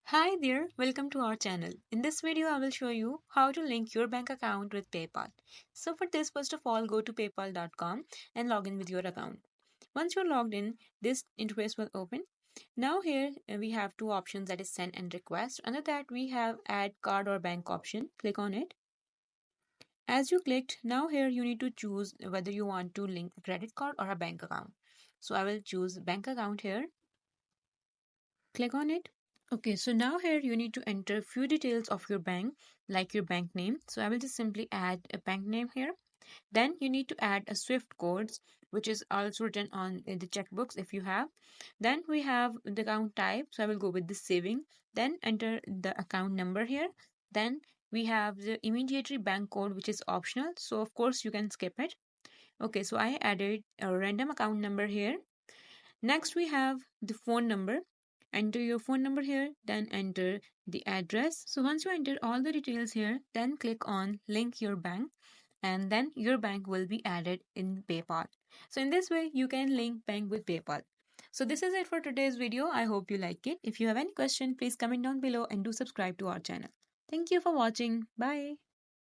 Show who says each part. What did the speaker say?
Speaker 1: Hi there, welcome to our channel. In this video, I will show you how to link your bank account with PayPal. So for this, first of all, go to paypal.com and log in with your account. Once you're logged in, this interface will open. Now here we have two options, that is send and request. Under that we have add card or bank option. Click on it. As you clicked, now here you need to choose whether you want to link a credit card or a bank account. So I will choose bank account here. Click on it. Okay, so now here you need to enter a few details of your bank, like your bank name. So I will just simply add a bank name here. Then you need to add a SWIFT codes, which is also written on the checkbooks if you have. Then we have the account type. So I will go with the saving. Then enter the account number here. Then we have the immediate bank code, which is optional. So of course you can skip it. Okay, so I added a random account number here. Next, we have the phone number. Enter your phone number here, then enter the address. So once you enter all the details here, then click on link your bank and then your bank will be added in PayPal. So in this way, you can link bank with PayPal. So this is it for today's video. I hope you like it. If you have any question, please comment down below and do subscribe to our channel. Thank you for watching. Bye.